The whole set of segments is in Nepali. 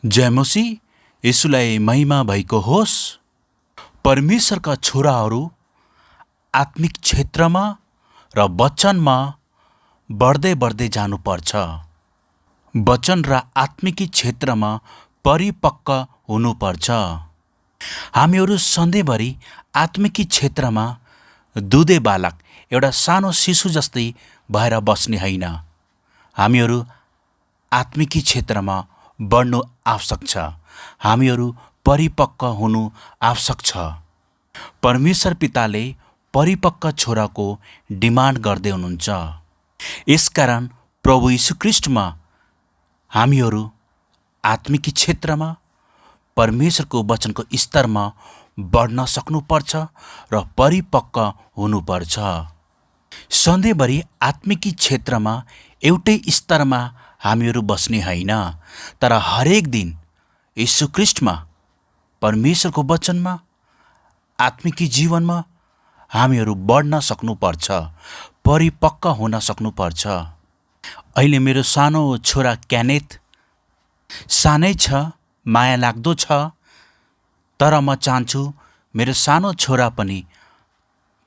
जय मसीह यीशुलाई महिमा भएको होस्। परमेश्वरका छोराहरू आत्मिक क्षेत्रमा र वचनमा बढ्दै बढ्दै जानुपर्छ। वचन र आत्मिकी क्षेत्रमा परिपक्व हुनुपर्छ। हामीहरू सधैँभरि आत्मिकी क्षेत्रमा दुधे बालक एउटा सानो शिशु जस्तै भएर बस्ने होइन। हामीहरू आत्मिकी क्षेत्रमा बढ्नु आवश्यक छ। हामीहरू परिपक्व हुनु आवश्यक छ। परमेश्वर पिताले परिपक्व छोराको डिमान्ड गर्दै हुनुहुन्छ। यसकारण प्रभु यीशु ख्रीष्टमा हामीहरू आत्मिकी क्षेत्रमा परमेश्वरको वचनको स्तरमा बढ्न सक्नुपर्छ र परिपक्व हुनुपर्छ। सधैँभरि आत्मिकी क्षेत्रमा एउटै स्तरमा हामीहरू बस्ने होइन, तर हरेक दिन यीशु ख्रीष्टमा परमेश्वरको वचनमा आत्मिकी जीवनमा हामीहरू बढ्न सक्नुपर्छ, परिपक्व हुन सक्नुपर्छ। अहिले मेरो सानो छोरा क्यानेथ सानै छ, माया लाग्दो छ, तर म चाहन्छु मेरो सानो छोरा पनि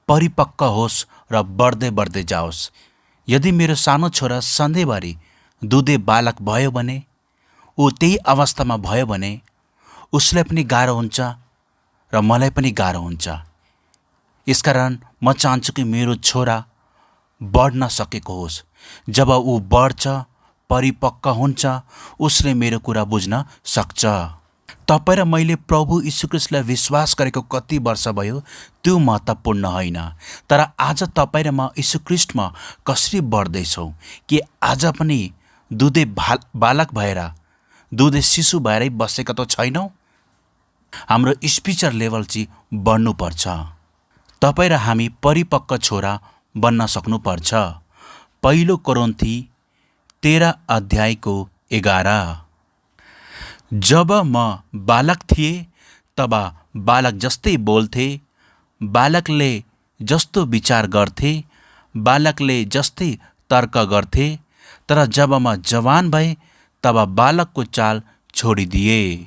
परिपक्व होस् र बढ्दै बढ्दै जाओस्। यदि मेरो सानो छोरा सधैँभरि दुधे बालक भयो भने, ऊ त्यही अवस्थामा भयो भने उसलाई पनि गाह्रो हुन्छ र मलाई पनि गाह्रो हुन्छ। यसकारण म चाहन्छु कि मेरो छोरा बढ्न सकेको होस्। जब ऊ बढ्छ, परिपक्व हुन्छ, उसले मेरो कुरा बुझ्न सक्छ। तपाईँ र मैले प्रभु यीशु ख्रीष्टलाई विश्वास गरेको कति वर्ष भयो त्यो महत्त्वपूर्ण होइन, तर आज तपाईँ र म यीशु ख्रीष्टमा कसरी बढ्दैछौँ कि आज पनि दुधे बालक भएर, दुधे शिशु भएरै बसेका त छैनौँ। हाम्रो स्पिरिचुअल लेभल चाहिँ बढ्नुपर्छ। तपाईँ र हामी परिपक्व छोरा बन्न सक्नुपर्छ। पहिलो कोरिन्थी 13:11। जब म बालक थिएँ तब बालक जस्तै बोल्थे, बालकले जस्तो विचार गर्थे, बालकले जस्तै तर्क गर्थे, तर जब म जवान भएँ तब बालकको चाल छोडिदिए।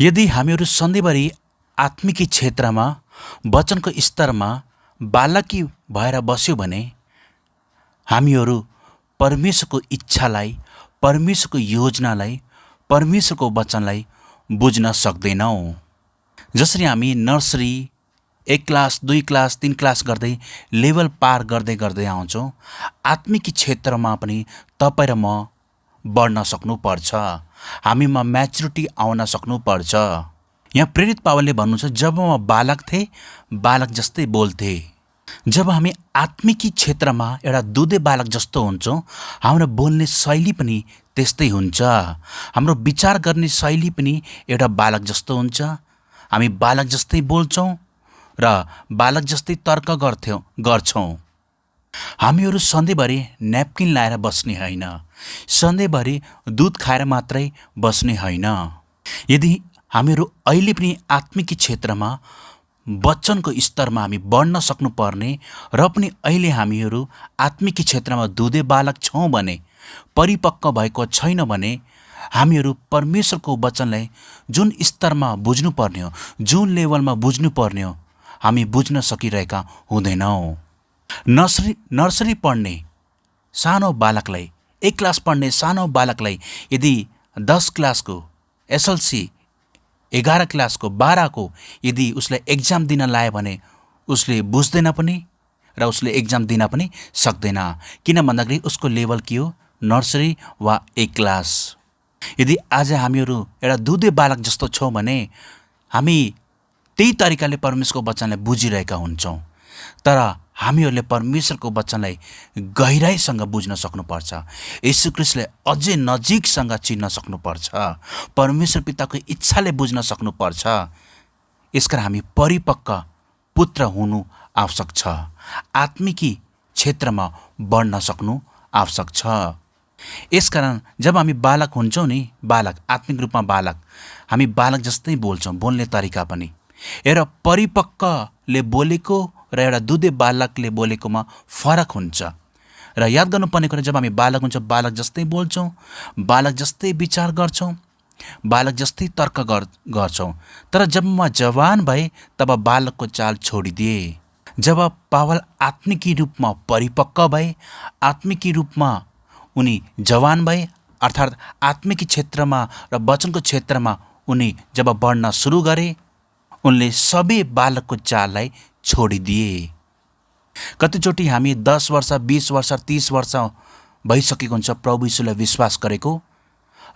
यदि हामीहरू सधैँभरि आत्मिकी क्षेत्रमा वचनको स्तरमा बालकी भएर बस्यो भने हामीहरू परमेश्वरको इच्छालाई, परमेश्वरको योजनालाई, परमेश्वरको वचनलाई बुझ्न सक्दैनौँ। जसरी हामी नर्सरी 1 क्लास, 2 क्लास, 3 क्लास गर्दै लेभल पार गर्दै गर्दै आउँछौँ, आत्मिकी क्षेत्रमा पनि तपाईँ र म बढ्न सक्नुपर्छ। हामीमा म्याचुरिटी आउन सक्नुपर्छ। यहाँ प्रेरित पावलले भन्नुहुन्छ, जब म बालक थिएँ बालक जस्तै बोल्थे। जब हामी आत्मिकी क्षेत्रमा एउटा दुधे बालक जस्तो हुन्छौँ, हाम्रो बोल्ने शैली पनि त्यस्तै हुन्छ। हाम्रो विचार गर्ने शैली पनि एउटा बालक जस्तो हुन्छ। हामी बालक जस्तै बोल्छौँ र बालक जस्तै तर्क गर्छौँ। हामीहरू सधैँभरि न्यापकिन लाएर बस्ने होइन, सधैँभरि दुध खाएर मात्रै बस्ने होइन। यदि हामीहरू अहिले पनि आत्मिकी क्षेत्रमा वचनको स्तरमा हामी बढ्न सक्नुपर्ने र पनि अहिले हामीहरू आत्मिकी क्षेत्रमा दुधे बालक छौँ भने, परिपक्व भएको छैन भने, हामीहरू परमेश्वरको वचनलाई जुन स्तरमा बुझ्नुपर्ने हो, जुन लेभलमा बुझ्नुपर्ने हो, हामी बुझ्न सकिरहेका हुँदैनौँ। नर्सरी पढ्ने सानो बालकलाई, 1 क्लास पढ्ने सानो बालकलाई यदि 10 क्लासको, एसएलसी 11 क्लासको, 12को यदि उसलाई एक्जाम दिन लायो भने उसले बुझ्दैन पनि र उसले एक्जाम दिन पनि सक्दैन। किन भन्दाखेरि उसको लेभल के हो, नर्सरी वा 1 क्लास। यदि आज हामीहरू एउटा दुधे बालक जस्तो छौँ भने हामी त्यही तरिकाले परमेश्वरको वचनलाई बुझिरहेका हुन्छौँ, तर हामीहरूले परमेश्वरको वचनलाई गहिराइसँग बुझ्न सक्नुपर्छ। यीशु ख्रीष्टलाई अझै नजिकसँग चिन्न सक्नुपर्छ। परमेश्वर पिताको इच्छाले बुझ्न सक्नुपर्छ। यसकारण हामी परिपक्व पुत्र हुनु आवश्यक छ। आत्मिकी क्षेत्रमा बढ्न सक्नु आवश्यक छ। यसकारण जब हामी बालक हुन्छौँ नि, बालक आत्मिक रूपमा बालक, हामी बालक जस्तै बोल्छौँ, बोल्ने तरिका पनि। एउटा परिपक्वले बोलेको र एउटा दुधे बालकले बोलेकोमा फरक हुन्छ। र याद गर्नुपर्ने कुरा, जब हामी बालक हुन्छौँ बालक जस्तै बोल्छौँ, बालक जस्तै विचार गर्छौँ, बालक जस्तै तर्क गर्छौँ। तर जब म जवान भएँ तब बालकको चाल छोडिदिए। जब पावल आत्मिकी रूपमा परिपक्व भए, आत्मिकी रूपमा उनी जवान भए, अर्थात् आत्मिकी क्षेत्रमा र वचनको क्षेत्रमा उनी जब बढ्न सुरु गरे, उनले सबै बालकको चाललाई छोडिदिए। कतिचोटि हामी 10 वर्ष, 20 वर्ष, 30 वर्ष भइसकेको हुन्छ प्रभु यीशुलाई विश्वास गरेको,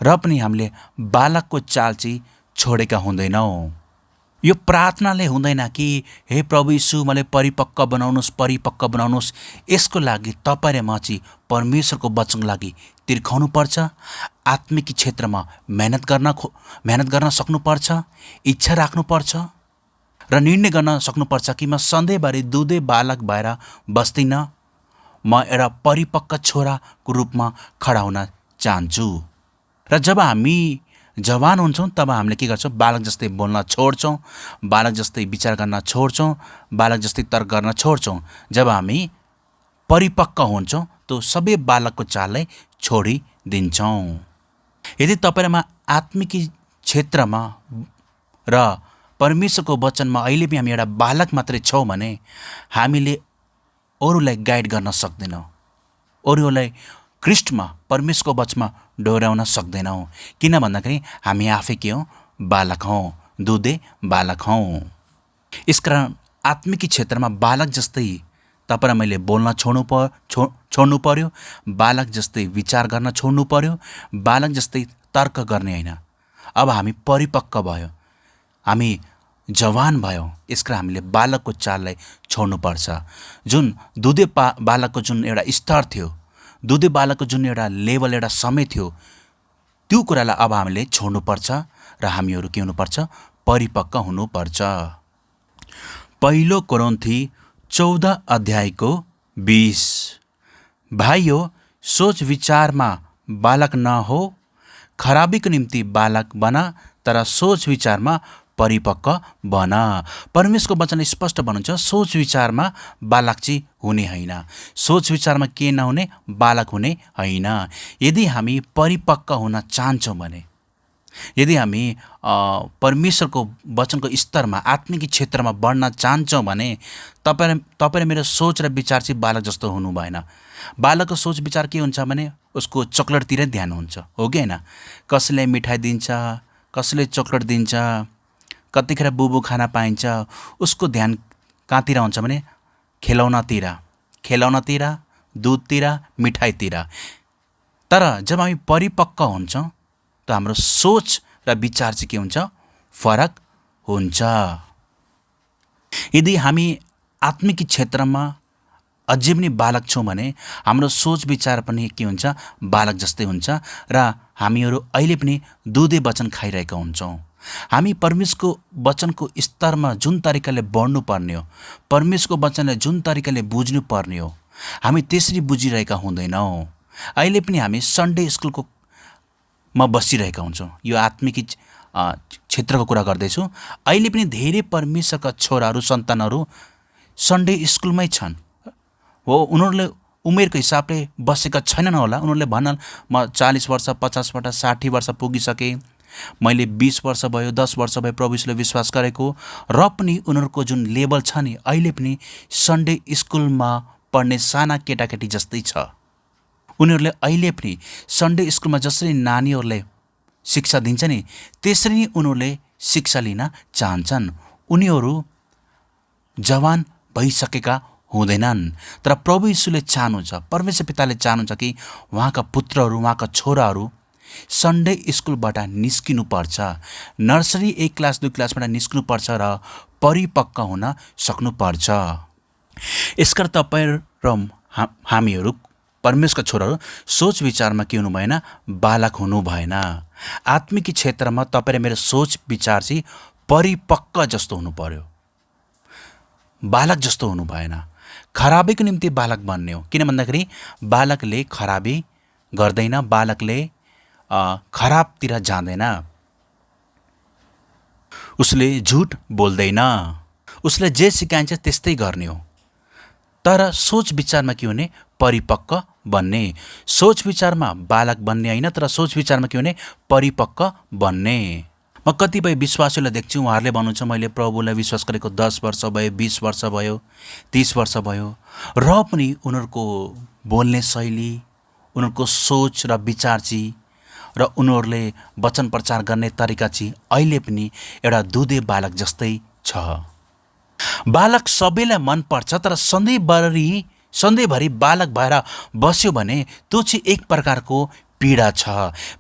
र पनि हामीले बालकको चाल चाहिँ छोडेका हुँदैनौँ। यो प्रार्थनाले हुँदैन कि हे प्रभु यीशु मलाई परिपक्व बनाउनुहोस्। यसको लागि तपाईँ र म चाहिँ परमेश्वरको वचनको लागि तिर्खाउनु पर्छ, आत्मिक क्षेत्रमा मेहनत गर्न सक्नुपर्छ, इच्छा राख्नुपर्छ र निर्णय गर्न सक्नुपर्छ कि म सधैँभरि दुधे बालक भएर बस्दिनँ, म एउटा परिपक्व छोराको रूपमा खडा हुन चाहन्छु। र जब हामी जवान हुन्छौँ तब हामीले के गर्छौँ? बालक जस्तै बोल्न छोड्छौँ, बालक जस्तै विचार गर्न छोड्छौँ, बालक जस्तै तर्क गर्न छोड्छौँ। जब हामी परिपक्व हुन्छौँ त सबै बालकको चाललाई छोडिदिन्छौँ। यदि तपाईँ र म आत्मिक क्षेत्रमा र परमेश्वरको वचनमा अहिले पनि हामी एउटा बालक मात्रै छौँ भने हामीले अरूलाई गाइड गर्न सक्दैनौँ, अरूलाई ख्रीष्टमा परमेश्वरको वचनमा डोर्याउन सक्दैनौँ। किन भन्दाखेरि हामी आफै के हौँ? बालक हौँ, दुधे बालक हौँ। यसकारण आत्मिक क्षेत्रमा बालक जस्तै तपाईँ र मैले बोल्न छोड्नु पर्यो, बालक जस्तै विचार गर्न छोड्नु पर्यो, बालक जस्तै तर्क गर्ने होइन। अब हामी परिपक्व भयो, हामी जवान भयो, यसकारण हामीले बालकको चाललाई छोड्नुपर्छ। जुन दुधे बालकको जुन एउटा स्तर थियो, दुधे बालकको जुन एउटा लेभल, एउटा समय थियो, त्यो कुरालाई अब हामीले छोड्नुपर्छ र हामीहरू के हुनुपर्छ? परिपक्व हुनुपर्छ। पहिलो कोरिन्थी 14 अध्यायको 20। भाइयो, सोच विचारमा बालक नहो, खराबीको निम्ति बालक बना, तर सोच विचारमा परिपक्व बना। परमेश्वरको वचनले स्पष्ट भन्नुहुन्छ, सोच विचारमा बालक चाहिँ हुने होइन, सोच विचारमा के नहुने? बालक हुने होइन। यदि हामी परिपक्व हुन चाहन्छौँ भने, यदि हामी परमेश्वरको वचनको स्तरमा आत्मिक क्षेत्रमा बढ्न चाहन्छौँ भने तपाईँ र मेरो सोच र विचार चाहिँ बालक जस्तो हुनु भएन। बालकको सोच विचार के हुन्छ भने उसको चक्लेटतिरै ध्यान हुन्छ, हो कि होइन? कसैले मिठाई दिन्छ, कसैले चक्लेट दिन्छ, कतिखेर बुबु खाना पाइन्छ, उसको ध्यान कहाँतिर हुन्छ भने खेलौनातिर, दुधतिर, मिठाईतिर। तर जब हामी परिपक्व हुन्छौँ त हाम्रो सोच र विचार चाहिँ के हुन्छ? फरक हुन्छ। यदि हामी आत्मिक क्षेत्रमा अझै पनि बालक छौँ भने हाम्रो सोच विचार पनि के हुन्छ? बालक जस्तै हुन्छ र हामीहरू अहिले पनि दुधे वचन खाइरहेका हुन्छौँ। हामी परमेश्वरको वचनको स्तरमा जुन तरिकाले बढ्नु पर्ने हो, परमेश्वरको वचनलाई जुन तरिकाले बुझ्नु पर्ने हो, हामी त्यसरी बुझिरहेका हुँदैनौँ। अहिले पनि हामी सन्डे स्कुलमा बसिरहेका हुन्छौँ। यो आत्मिक क्षेत्रको कुरा गर्दैछु। अहिले पनि धेरै परमेश्वरका छोराहरू, सन्तानहरू सन्डे स्कुलमै छन्। हो, उनीहरूले उमेरको हिसाबले बसेका छैनन् होला। उनीहरूले भनन् म 40 वर्ष, 50 वर्ष, 60 वर्ष पुगिसकेँ, मैले 20 वर्ष भयो, 10 वर्ष भयो प्रभु यीशुले विश्वास गरेको, र पनि उनीहरूको जुन लेभल छ नि अहिले पनि सन्डे स्कुलमा पढ्ने साना केटाकेटी जस्तै छ। उनीहरूले अहिले पनि सन्डे स्कुलमा जसरी नानीहरूलाई शिक्षा दिन्छ नि त्यसरी नै उनीहरूले शिक्षा लिन चाहन्छन्। उनीहरू जवान भइसकेका हुँदैनन्। तर प्रभु यीशुले चाहनुहुन्छ, परमेश्वर पिताले चाहनुहुन्छ कि उहाँका पुत्रहरू, उहाँका छोराहरू सन्डे स्कुलबाट निस्किनुपर्छ, नर्सरी 1 क्लास 2 क्लासबाट निस्किनुपर्छ र परिपक्व हुन सक्नुपर्छ। यसका तपाईँ र हामीहरू परमेश्वरका छोराहरू सोच विचारमा के हुनु भएन? बालक हुनु भएन। आत्मिक क्षेत्रमा तपाईँ र मेरो सोच विचार चाहिँ परिपक्व जस्तो हुनु पर्यो, बालक जस्तो हुनु भएन। खराबीको निम्ति बालक बन्ने हो। किन भन्दाखेरि बालकले खराबी गर्दैन, बालकले खराबतिर जाँदैन, उसले झुट बोल्दैन, उसले जे सिकाइन्छ त्यस्तै गर्ने हो। तर सोच विचारमा के हुने? परिपक्व बन्ने, सोच विचारमा बालक बन्ने होइन, तर सोच विचारमा के भने परिपक्व बन्ने। म कतिपय विश्वासीलाई देख्छु, उहाँहरूले भन्नुहुन्छ मैले प्रभुलाई विश्वास गरेको 10 वर्ष भयो, 20 वर्ष भयो, 30 वर्ष भयो, र पनि उनीहरूको बोल्ने शैली, उनीहरूको सोच र विचार चाहिँ र उनीहरूले वचन प्रचार गर्ने तरिका चाहिँ अहिले पनि एउटा दुधे बालक जस्तै छ। बालक सबैलाई मनपर्छ, तर सधैँभरि बालक भएर बस्यो भने त्यो चाहिँ एक प्रकारको पीडा छ।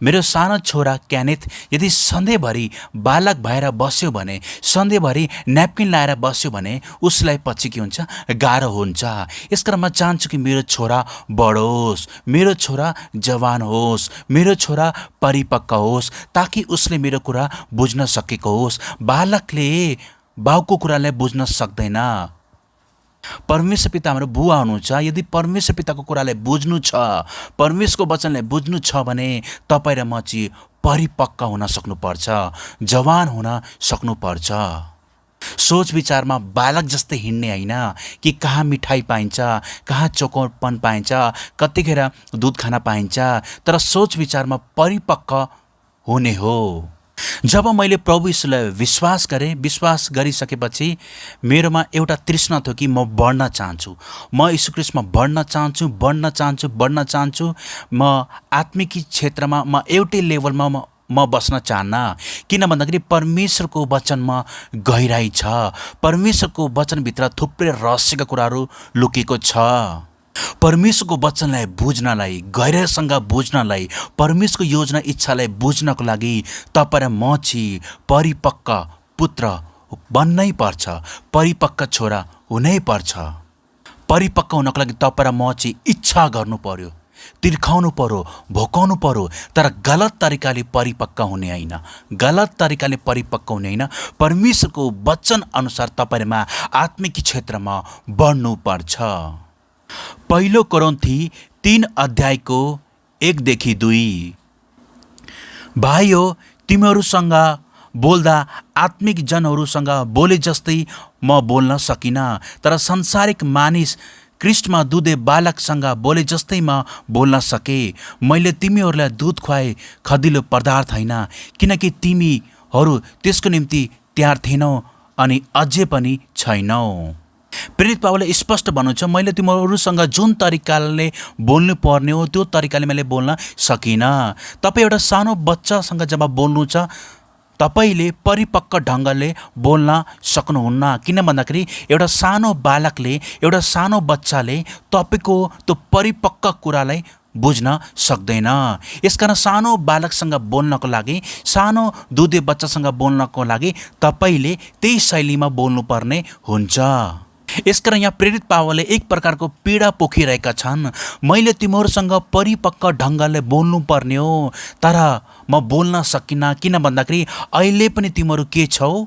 मेरो सानो छोरा क्यानेथ यदि सधैँभरि बालक भएर बस्यो भने, सधैँभरि न्यापकिन लाएर बस्यो भने उसलाई पछि के हुन्छ, गाह्रो हुन्छ। यसकारण म चाहन्छु कि मेरो छोरा बढोस्, मेरो छोरा जवान होस्, मेरो छोरा परिपक्व होस्, ताकि उसले मेरो कुरा बुझ्न सकेको होस्। बालकले बाउको कुरालाई बुझ्न सक्दैन। परमेश्वर पिता हाम्रो बुवा हुनुहुन्छ। यदि परमेश्वर पिताको कुरालाई बुझ्नु छ, परमेश्वरको वचनलाई बुझ्नु छ भने तपाईँ र म चाहिँ परिपक्व हुन सक्नुपर्छ, जवान हुन सक्नुपर्छ। सोच विचारमा बालक जस्तै हिँड्ने होइन कि कहाँ मिठाई पाइन्छ, कहाँ चोखोपन पाइन्छ, कतिखेर दुध खान पाइन्छ, तर सोच विचारमा परिपक्व हुने हो। जब मैले प्रभु यीशुलाई विश्वास गरेँ, विश्वास गरिसकेपछि मेरोमा एउटा तृष्णा थियो कि म बढ्न चाहन्छु, म यीशु ख्रीष्टमा बढ्न चाहन्छु। म आत्मिक क्षेत्रमा म एउटै लेभलमा म बस्न चाहन्न। किन भन्दाखेरि परमेश्वरको वचनमा गहिराई छ, परमेश्वरको वचनभित्र थुप्रै रहस्यका कुराहरू लुकेको छ। परमेश्वरको वचनलाई बुझ्नलाई, गहिराइसँग बुझ्नलाई, परमेश्वरको योजना इच्छालाई बुझ्नको लागि तपाईँ र म चाहिँ परिपक्व पुत्र बन्नै पर्छ, परिपक्व छोरा हुनै पर्छ। परिपक्व हुनको लागि तपाईँ र म चाहिँ इच्छा गर्नु पर्यो, तिर्खाउनु पर्यो, भोकाउनु पर्यो, तर गलत तरिकाले परिपक्व हुने होइन, गलत तरिकाले परिपक्व हुने होइन। परमेश्वरको वचन अनुसार तपाईँ र म आत्मिक क्षेत्रमा बढ्नुपर्छ। पहिलो कोरिन्थी 3 अध्यायको 1-2। भाइ हो, तिमीहरूसँग बोल्दा आत्मिक जनहरूसँग बोले जस्तै म बोल्न सकिनँ, तर संसारिक मानिस ख्रीष्टमा दुधे बालकसँग बोले जस्तै म बोल्न सके। मैले तिमीहरूलाई दूध खुवाए, खदिलो पदार्थ होइन, किनकि तिमीहरू त्यसको निम्ति तयार थिएनौ अनि अझै पनि छैनौ। प्रेरित पावलले स्पष्ट भन्नुहुन्छ, मैले तिमीहरूसँग जुन तरिकाले बोल्नु पर्ने हो त्यो तरिकाले मैले बोल्न सकिनँ। तपाईँ एउटा सानो बच्चासँग जब बोल्नु छ, तपाईँले परिपक्व ढङ्गले बोल्न सक्नुहुन्न। किन भन्दाखेरि एउटा सानो बालकले, एउटा सानो बच्चाले तपाईँको त्यो परिपक्व कुरालाई बुझ्न सक्दैन। यसकारण सानो बालकसँग बोल्नको लागि, सानो दुधे बच्चासँग बोल्नको लागि तपाईँले त्यही शैलीमा बोल्नुपर्ने हुन्छ। यसकारण यहाँ प्रेरित पावलले एक प्रकारको पीडा पोखिरहेका छन्। मैले तिमीहरूसँग परिपक्व ढङ्गले बोल्नुपर्ने हो, तर म बोल्न सकिनँ। किन भन्दाखेरि अहिले पनि तिमीहरू के छौ,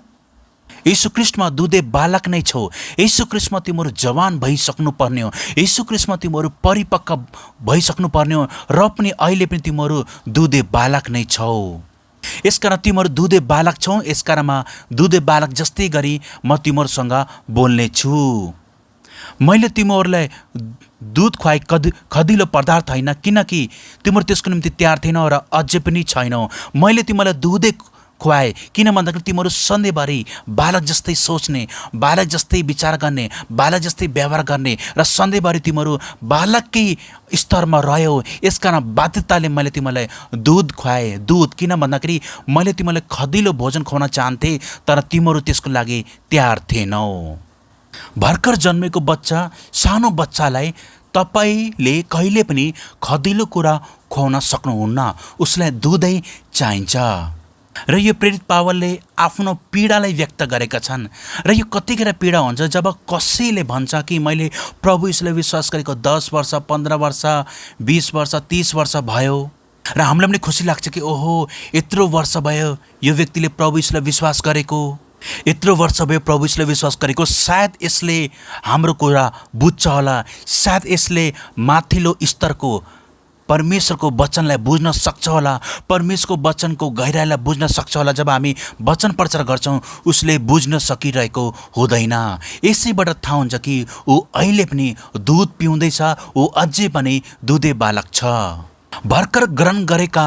यीशु ख्रीष्टमा दुधे बालक नै छौ। यीशु ख्रीष्टमा तिमीहरू जवान भइसक्नु पर्ने हो, यीशु ख्रीष्टमा तिमीहरू परिपक्व भइसक्नु पर्ने हो, र पनि अहिले पनि तिमीहरू दुधे बालक नै छौ। यसकारण तिमीहरू दुधे बालक छौ, यसकारण म दुधे बालक जस्तै गरी म तिमीहरूसँग बोल्ने छु। मैले तिमीहरूलाई दूध खुवाई खदिलो पदार्थ होइन, किनकि तिमीहरू त्यसको निम्ति तयार थिएनौ र अझै पनि छैनौ। मैले तिमीलाई दुधे खुवाए, किन भन्दाखेरि तिमीहरू सधैँभरि बालक जस्तै सोच्ने, बालक जस्तै विचार गर्ने, बालक जस्तै व्यवहार गर्ने र सधैँभरि तिमीहरू बालककै स्तरमा रह्यौ। यसकारण बाध्यताले मैले तिमीलाई दुध खुवाएँ। दुध किन भन्दाखेरि मैले तिमीलाई खदिलो भोजन खुवाउन चाहन्थेँ, तर तिमीहरू त्यसको लागि तयार थिएनौ। भर्खर जन्मेको बच्चा, सानो बच्चालाई तपाईँले कहिले पनि खदिलो कुरा खुवाउन सक्नुहुन्न, उसलाई दुधै चाहिन्छ। र यो प्रेरित पावलले आफ्नो पीडालाई व्यक्त गरेका छन्। र यो कतिखेर पीडा हुन्छ जब कसैले भन्छ कि मैले प्रभु यीशुलाई विश्वास गरेको 10 वर्ष, 15 वर्ष, 20 वर्ष, 30 वर्ष भयो, र हामीलाई पनि खुसी लाग्छ कि ओहो यत्रो वर्ष भयो यो व्यक्तिले प्रभु यीशुलाई विश्वास गरेको, यत्रो वर्ष भयो प्रभु यीशुलाई विश्वास गरेको, सायद यसले हाम्रो कुरा बुझ्छ होला, सायद यसले माथिल्लो स्तरको परमेश्वरको वचनलाई बुझ्न सक्छ होला, परमेश्वरको वचनको गहिराईलाई बुझ्न सक्छ होला। जब हामी वचन प्रचार गर्छौँ उसले बुझ्न सकिरहेको हुँदैन। यसैबाट थाहा हुन्छ कि ऊ अहिले पनि दुध पिउँदैछ, ऊ अझै पनि दुधे बालक छ। भर्खर ग्रहण गरेका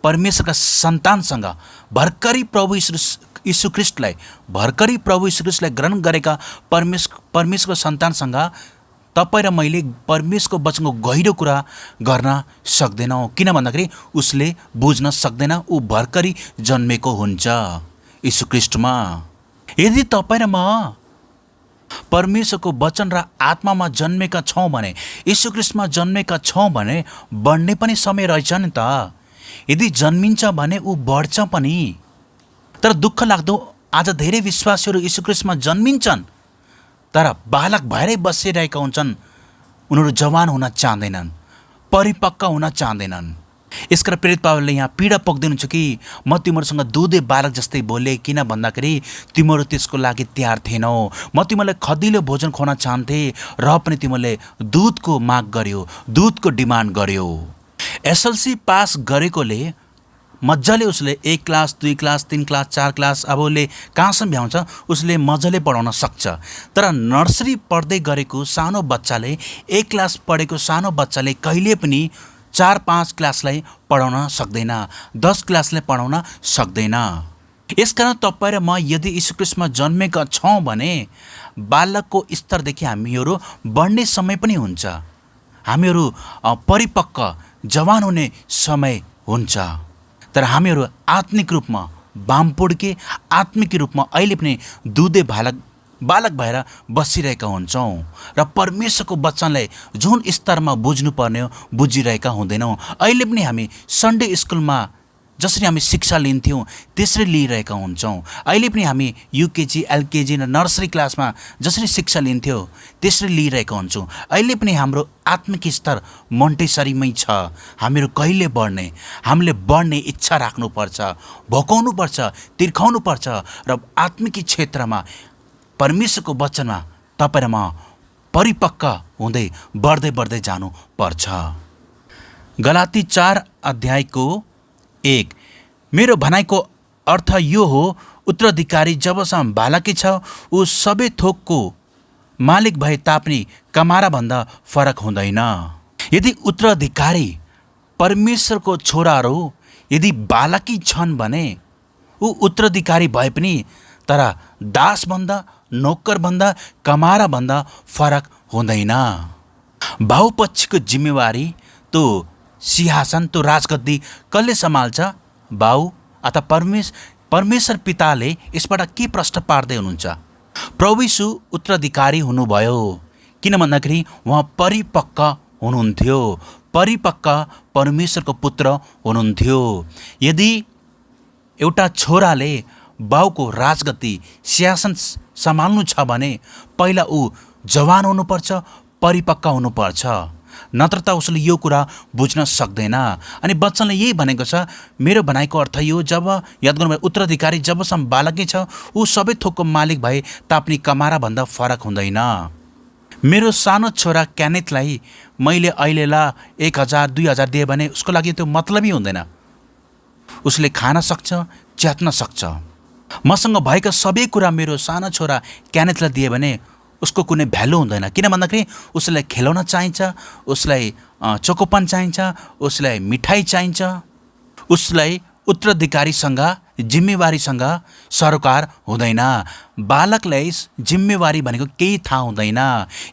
परमेश्वरका सन्तानसँग भर्खरै प्रभु यीशु ख्रीष्टलाई ग्रहण गरेका परमेश्वरको सन्तानसँग तपाईँ र मैले परमेश्वरको वचनको गहिरो कुरा गर्न सक्दैनौँ। किन भन्दाखेरि उसले बुझ्न सक्दैन, ऊ भर्खरै जन्मेको हुन्छ यीशु ख्रीष्टमा। यदि तपाईँ र म परमेश्वरको वचन र आत्मामा जन्मेका छौँ भने, यीशु ख्रीष्टमा जन्मेका छौँ भने बढ्ने पनि समय रहेछ नि त। यदि जन्मिन्छ भने ऊ बढ्छ पनि। तर दुःख लाग्दो आज धेरै विश्वासीहरू यीशु ख्रीष्टमा जन्मिन्छन् तर बालक भएरै बसिरहेका हुन्छन्। उनीहरू जवान हुन चाहँदैनन्, परिपक्व हुन चाहँदैनन्। यसकारण प्रेरित पावलले यहाँ पीडा पोख्दिनुहुन्छ कि म तिमीहरूसँग दुधे बालक जस्तै बोले, किन भन्दाखेरि तिमीहरू त्यसको लागि तयार थिएनौ। म तिमीलाई खदिलो भोजन खुवाउन चाहन्थे र पनि तिमीहरूले दुधको माग गर्यो, दुधको डिमान्ड गर्यो। एसएलसी पास गरेकोले मजाले उसले 1 क्लास 2 क्लास 3 क्लास 4 क्लास अब उसले कहाँसम्म भ्याउँछ उसले मजाले पढाउन सक्छ। तर नर्सरी पढ्दै गरेको सानो बच्चाले, 1 क्लास पढेको सानो बच्चाले कहिले पनि 4-5 क्लासलाई पढाउन सक्दैन, 10 क्लासलाई पढाउन सक्दैन। यसकारण तपाईँ र म यदि यीशु ख्रीष्टमा जन्मेका छौँ भने बालकको स्तरदेखि हामीहरू बढ्ने समय पनि हुन्छ, हामीहरू परिपक्व जवान हुने समय हुन्छ। तर हामीहरू आत्मिक रूपमा बामपुड्के, आत्मिक रूपमा अहिले पनि दुधे बालक भएर बसिरहेका हुन्छौँ र परमेश्वरको वचनलाई जुन स्तरमा बुझ्नुपर्ने हो बुझिरहेका हुँदैनौँ। अहिले पनि हामी सन्डे स्कुलमा जसरी हामी शिक्षा लिन्थ्यौँ त्यसरी लिइरहेका हुन्छौँ। अहिले पनि हामी युकेजी, एलकेजी र नर्सरी क्लासमा जसरी शिक्षा लिन्थ्यौँ त्यसरी लिइरहेका हुन्छौँ। अहिले पनि हाम्रो आत्मिक स्तर मोन्टेसरीमै छ। हामीहरू कहिले बढ्ने, हामीले बढ्ने इच्छा राख्नुपर्छ, भोकाउनुपर्छ, तिर्खाउनुपर्छ र आत्मिक क्षेत्रमा परमेश्वरको वचनमा तपाईँ र म परिपक्व हुँदै बढ्दै जानुपर्छ। गलाती 4 अध्यायको 1। मेरो भनाइको अर्थ यो हो, उत्तराधिकारी जबसम्म बालकै छ ऊ सबै थोकको मालिक भए तापनि कमाराभन्दा फरक हुँदैन। यदि उत्तराधिकारी परमेश्वरको छोराहरू यदि बालकै छन् भने ऊ उत्तराधिकारी भए पनि तर दासभन्दा, नोकरभन्दा, कमाराभन्दा फरक हुँदैन। बाहुपक्षको जिम्मेवारी, त्यो सिंहासन, त्यो राजगद्दी कसले सम्हाल्छ? बाउ अथवा परमेश्वर पिताले यसबाट के प्रश्न पार्दै हुनुहुन्छ? प्रभु यीशु उत्तराधिकारी हुनुभयो किन भन्दाखेरि उहाँ परिपक्व हुनुहुन्थ्यो, परिपक्व परमेश्वरको पुत्र हुनुहुन्थ्यो। यदि एउटा छोराले बाउको राजगद्दी, सिंहासन सम्हाल्नु छ भने पहिला ऊ जवान हुनुपर्छ, परिपक्व हुनुपर्छ, नत्र त उसले यो कुरा बुझ्न सक्दैन। अनि वचनले यही भनेको छ, मेरो भनाइको अर्थ यो, जब याद गर्नुभयो, उत्तराधिकारी जबसम्म बालकै छ ऊ सबै थोकको मालिक भए तापनि कमाराभन्दा फरक हुँदैन। मेरो सानो छोरा क्यानेथलाई मैले अहिलेला 1000-2000 दिएँ भने उसको लागि त्यो मतलबै हुँदैन। उसले खान सक्छ, च्यात्न सक्छ। मसँग भएका सबै कुरा मेरो सानो छोरा क्यानेथलाई दिएँ भने उसको कुनै भ्यालु हुँदैन। किन भन्दाखेरि उसलाई खेलाउन चाहिन्छ, उसलाई चोकोपन चाहिन्छ, उसलाई मिठाई चाहिन्छ, उसलाई उत्तराधिकारीसँग, जिम्मेवारीसँग सरोकार हुँदैन। बालकलाई जिम्मेवारी भनेको केही थाहा हुँदैन।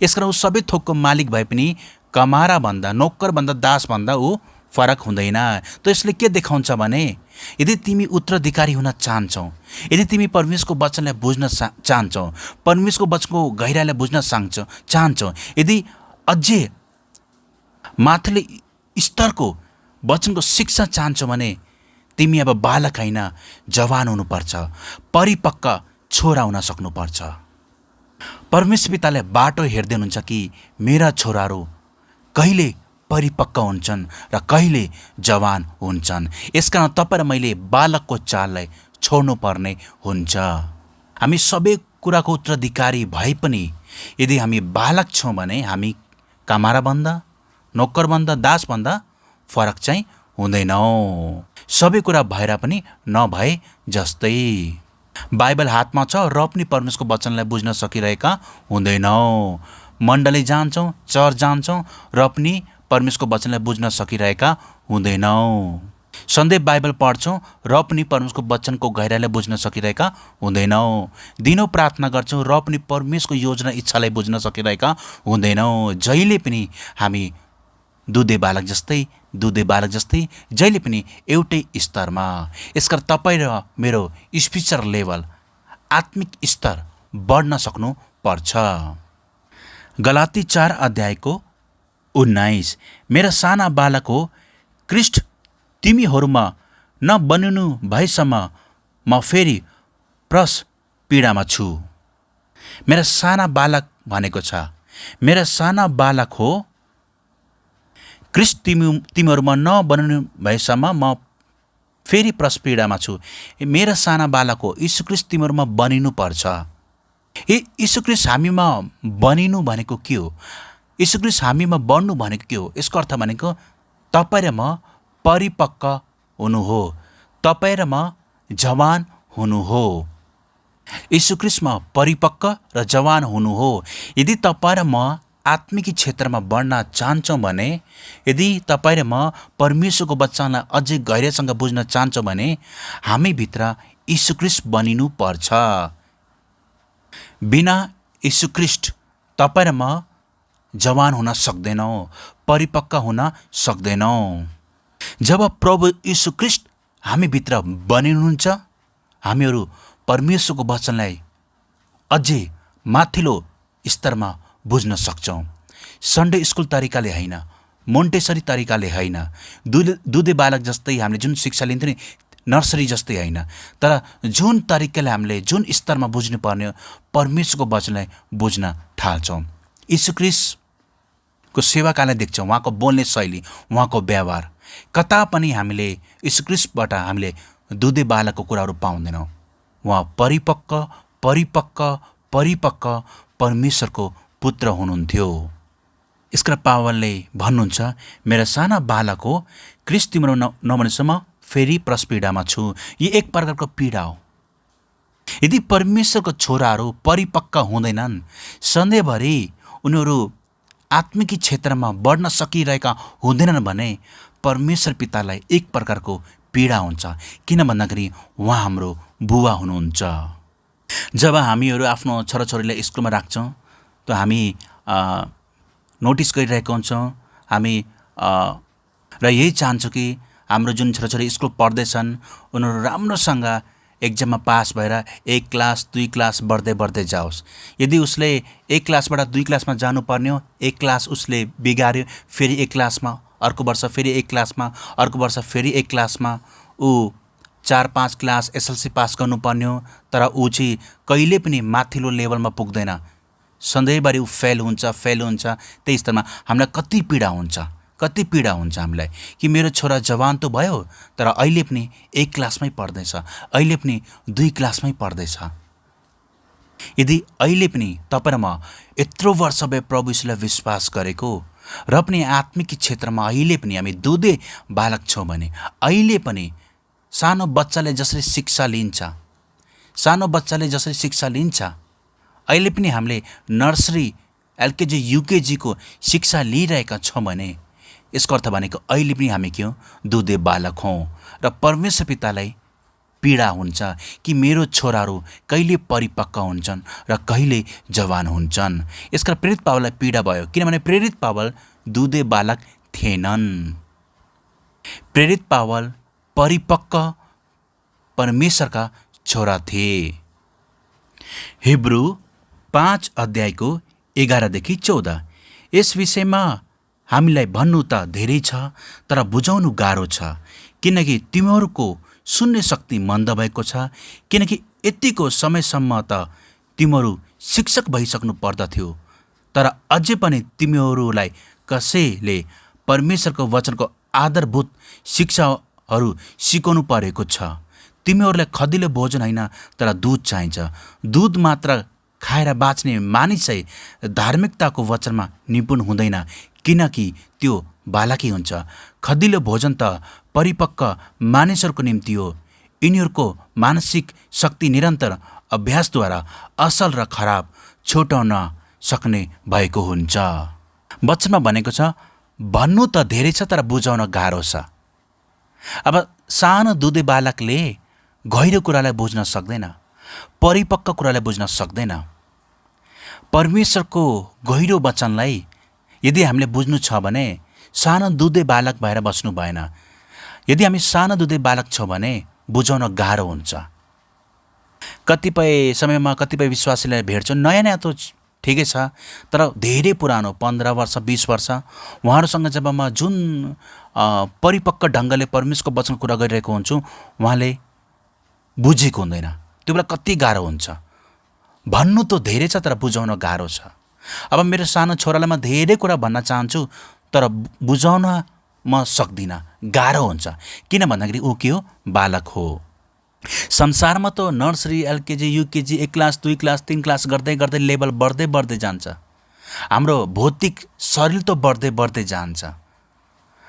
यसकारण ऊ सबै थोकको मालिक भए पनि कमाराभन्दा, नोकरभन्दा, दासभन्दा ऊ फरक हुँदैन। त यसले के देखाउँछ भने यदि तिमी उत्तराधिकारी हुन चाहन्छौ, यदि तिमी परमेश्वरको वचनलाई बुझ्न चाहन्छौ, परमेश्वरको वचनको गहिराईलाई बुझ्न चाहन्छौ, यदि अझै माथिल्लो स्तरको वचनको शिक्षा चाहन्छौ भने तिमी अब बालक होइन, जवान हुनुपर्छ, परिपक्व छोरा हुन सक्नुपर्छ। परमेश्वर पिताले बाटो हेर्दै हुनुहुन्छ कि मेरा छोराहरू कहिले परिपक्व हुन्छन् र कहिले जवान हुन्छन्। यसकारण तपाईँ र मैले बालकको चाललाई छोड्नुपर्ने हुन्छ। हामी सबै कुराको उत्तराधिकारी भए पनि यदि हामी बालक छौँ भने हामी कमाराभन्दा, नोकरभन्दा दासभन्दा फरक चाहिँ हुँदैनौ। सबै कुरा भएर पनि नभए जस्तै। बाइबल हातमा छ र पनि परमेश्वरको वचनलाई बुझ्न सकिरहेका हुँदैनौ। मण्डली जान्छौँ, चर्च जान्छौँ र पनि परमेश्वरको वचनलाई बुझ्न सकिरहेका हुँदैनौ। सधैँ बाइबल पढ्छौँ र पनि परमेश्वरको वचनको गहिराईलाई बुझ्न सकिरहेका हुँदैनौ। दिनौँ प्रार्थना गर्छौँ र पनि परमेश्वरको योजना इच्छालाई बुझ्न सकिरहेका हुँदैनौ। जहिले पनि हामी दुधे बालक जस्तै जहिले पनि एउटै स्तरमा। यसकारण तपाईँ र मेरो स्पिरिचुअल लेभल, आत्मिक स्तर बढ्न सक्नुपर्छ। गलाती 4:19 मेरा साना बालक हो, ख्रीष्ट तिमीहरूमा नबनिनु भएसम्म म फेरि प्रस पीडामा छु। मेरा साना बालक भनेको छ, मेरा साना बालक हो, ख्रीष्ट तिमीहरूमा नबनिनु भएसम्म म फेरि प्रस पीडामा छु। मेरा साना बालक हो, यीशु ख्रीष्ट तिमीहरूमा बनिनु पर्छ। यीशु ख्रीष्ट हामीमा बनिनु भनेको के हो? यीशु ख्रीष्ट हामीमा बढ्नु भनेको के हो? यसको अर्थ भनेको तपाईँ र म परिपक्व हुनु हो, तपाईँ र म जवान हुनु हो। यीशु ख्रीष्टमा परिपक्व र जवान हुनु हो। यदि तपाईँ र म आत्मिक क्षेत्रमा बढ्न चाहन्छौँ भने, यदि तपाईँ र म परमेश्वरको वचनलाई अझै गहिराईसँग बुझ्न चाहन्छौँ भने हामीभित्र यीशु ख्रीष्ट बनिनु पर्छ। बिना यीशु ख्रीष्ट तपाईँ र म जवान हुन सक्दैनौँ, परिपक्व हुन सक्दैनौँ। जब प्रभु यीशु ख्रीष्ट हामीभित्र बनिनुहुन्छ, हामीहरू परमेश्वरको वचनलाई अझै माथिल्लो स्तरमा बुझ्न सक्छौँ। सन्डे स्कुल तरिकाले होइन, मोन्टेसरी तरिकाले होइन, दुधे बालक जस्तै हामीले जुन शिक्षा लिन्थ्यौँ नि, नर्सरी जस्तै होइन, तर जुन तरिकाले हामीले जुन स्तरमा बुझ्नुपर्ने परमेश्वरको वचनलाई बुझ्न थाल्छौँ। यीशु ख्रीष्टको सेवाकाललाई देख्छौँ, उहाँको बोल्ने शैली, उहाँको व्यवहार। कता पनि हामीले यीशु ख्रीष्टबाट हामीले दुधे बालकको कुराहरू पाउँदैनौँ। उहाँ परिपक्व परमेश्वरको पुत्र हुनुहुन्थ्यो। यसकारण पावलले भन्नुहुन्छ, मेरा साना बालक हो, ख्रीष्ट तिम्रो नबनेसम्म फेरि प्रस पीडामा छु। यो एक प्रकारको पीडा हो। यदि परमेश्वरको छोराहरू परिपक्व हुँदैनन्, सधैँभरि उनीहरू आत्मिक क्षेत्रमा बढ्न सकिरहेका हुँदैनन् भने परमेश्वर पितालाई एक प्रकारको पीडा हुन्छ। किन भन्दाखेरि उहाँ हाम्रो बुवा हुनुहुन्छ। जब हामीहरू आफ्नो छोराछोरीलाई स्कुलमा राख्छौँ त हामी नोटिस गरिरहेका हुन्छौँ, हामी र यही चाहन्छौँ कि हाम्रो जुन छोराछोरी स्कुल पढ्दैछन् उनीहरू राम्रोसँग एक्जाममा पास भएर 1 क्लास 2 क्लास बढ्दै जाओस्। यदि उसले 1 क्लासबाट 2 क्लासमा जानुपर्ने हो, 1 क्लास उसले बिगार्यो, फेरि 1 क्लासमा, अर्को वर्ष फेरि 1 क्लासमा, अर्को वर्ष फेरि 1 क्लासमा, ऊ 4-5 क्लास एसएलसी पास गर्नुपर्ने हो, तर ऊ चाहिँ कहिले पनि माथिल्लो लेभलमा पुग्दैन। सधैँभरि ऊ फेल हुन्छ। त्यही स्तरमा हामीलाई कति पीडा हुन्छ हामीलाई कि मेरो छोरा जवान त भयो, तर अहिले पनि 1 क्लासमै पढ्दैछ, अहिले पनि 2 क्लासमै पढ्दैछ। यदि अहिले पनि तपाईँ र म यत्रो वर्ष भए प्रभु यीशुलाई विश्वास गरेको र पनि आत्मिक क्षेत्रमा अहिले पनि हामी दुधे बालक छौँ भने, अहिले पनि सानो बच्चाले जसरी शिक्षा लिन्छ, अहिले पनि हामीले नर्सरी, एलकेजी, युकेजीको शिक्षा लिइरहेका छौँ भने यसको अर्थ भनेको अहिले पनि हामी के हौँ? दुधे बालक हौँ। र परमेश्वर पितालाई पीडा हुन्छ कि मेरो छोराहरू कहिले परिपक्व हुन्छन् र कहिले जवान हुन्छन्। यसकारण प्रेरित पावललाई पीडा भयो, किनभने प्रेरित पावल दुधे बालक थिएनन्। प्रेरित पावल परिपक्व परमेश्वरका छोरा थिए। हिब्रू 5:11-14 यस विषयमा हामीलाई भन्नु त धेरै छ, तर बुझाउनु गाह्रो छ, किनकि तिमीहरूको सुन्ने शक्ति मन्द भएको छ। किनकि यतिको समयसम्म त तिमीहरू शिक्षक भइसक्नु पर्दथ्यो, तर अझै पनि तिमीहरूलाई कसैले परमेश्वरको वचनको आधारभूत शिक्षाहरू सिकाउनु परेको छ। तिमीहरूलाई खदिलो भोजन होइन, तर दुध चाहिन्छ। दुध मात्र खाएर बाँच्ने मानिसै धार्मिकताको वचनमा निपुण हुँदैन, किनकि त्यो बालकै हुन्छ। खदिलो भोजन त परिपक्व मानिसहरूको निम्ति हो। यिनीहरूको मानसिक शक्ति निरन्तर अभ्यासद्वारा असल र खराब छुटाउन सक्ने भएको हुन्छ। वचनमा भनेको छ, भन्नु त धेरै छ तर बुझाउन गाह्रो छ। अब सानो दुधे बालकले गहिरो कुरालाई बुझ्न सक्दैन, परिपक्व कुरालाई बुझ्न सक्दैन। परमेश्वरको गहिरो वचनलाई यदि हामीले बुझ्नु छ भने सानो दुधे बालक भएर बस्नु भएन। यदि हामी सानो दुधे बालक छौँ भने बुझाउन गाह्रो हुन्छ। कतिपय समयमा कतिपय विश्वासीलाई भेट्छौँ, नयाँ नयाँ त ठिकै छ, तर धेरै पुरानो 15 वर्ष 20 वर्ष उहाँहरूसँग जब म जुन परिपक्व ढङ्गले परमेश्वरको वचन कुरा गरिरहेको हुन्छु, उहाँले बुझेको हुँदैन। त्यो बेला कति गाह्रो हुन्छ। भन्नु त धेरै छ तर बुझाउन गाह्रो छ। अब मेरो सानो छोरालाई म धेरै कुरा भन्न चाहन्छु तर बुझाउन म सक्दिनँ, गाह्रो हुन्छ। किन भन्दाखेरि ऊ के हो? बालक हो। संसारमा त nursery, LKG, UKG, 1 class 2 class 3 class गर्दै गर्दै लेभल बढ्दै बढ्दै जान्छ। हाम्रो भौतिक शरीर त बढ्दै बढ्दै जान्छ।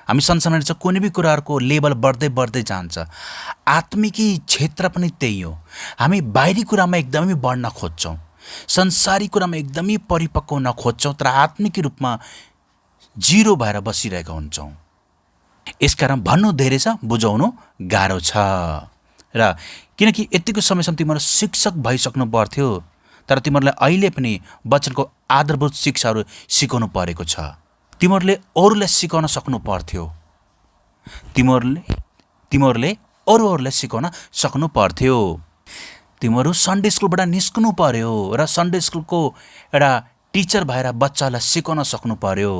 हामी संसारमा छ कुनै भी कुराहरूको लेभल बढ्दै बढ्दै जान्छ। आत्मिकी क्षेत्र पनि त्यही हो। हामी बाहिरी कुरामा एकदमै बढ्न खोज्छौँ, संसारी कुरामा एकदमै परिपक्व हुन खोज्छौँ, तर आत्मिकी रूपमा जिरो भएर बसिरहेका हुन्छौँ। यसकारण भन्नु धेरै छ, बुझाउनु गाह्रो छ। र किनकि यतिको समयसम्म तिमीहरू शिक्षक भइसक्नु पर्थ्यो, तर तिमीहरूलाई अहिले पनि वचनको आधारभूत शिक्षाहरू सिकाउनु परेको छ। तिमीहरूले अरूलाई सिकाउन सक्नु पर्थ्यो, तिमीहरूले अरूहरूलाई सिकाउन सक्नु पर्थ्यो। तिमीहरू सन्डे स्कुलबाट निस्कनु पर्यो र सन्डे स्कुलको एउटा टिचर भएर बच्चालाई सिकाउन सक्नु पर्यो।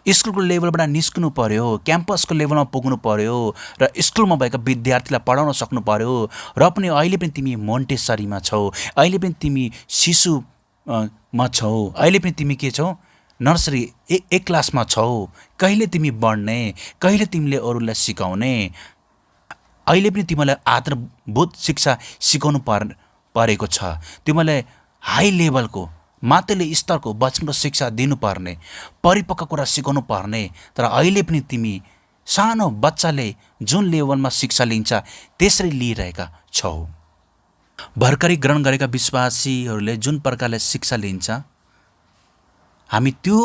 स्कुलको लेभलबाट निस्कनु पर्यो, क्याम्पसको लेभलमा पुग्नु पर्यो र स्कुलमा भएका विद्यार्थीलाई पढाउन सक्नु पर्यो। र पनि अहिले पनि तिमी मोन्टेसरीमा छौ, अहिले पनि तिमी शिशुमा छौ, अहिले पनि तिमी के छौ? नर्सरी 1 क्लासमा छौ। कहिले तिमी बढ्ने, कहिले तिमीले अरूलाई सिकाउने। अहिले पनि तिमीलाई आधारभूत शिक्षा सिकाउनु परेको छ। तिमीलाई हाई लेभलको माथिल्लो स्तरको वचनको शिक्षा दिनुपर्ने, परिपक्व कुरा सिकाउनु पर्ने। तर अहिले पनि तिमी सानो बच्चाले जुन लेभलमा शिक्षा लिन्छ त्यसरी लिइरहेका छौ। भर्खरै ग्रहण गरेका विश्वासीहरूले जुन प्रकारले शिक्षा लिन्छ, हामी त्यो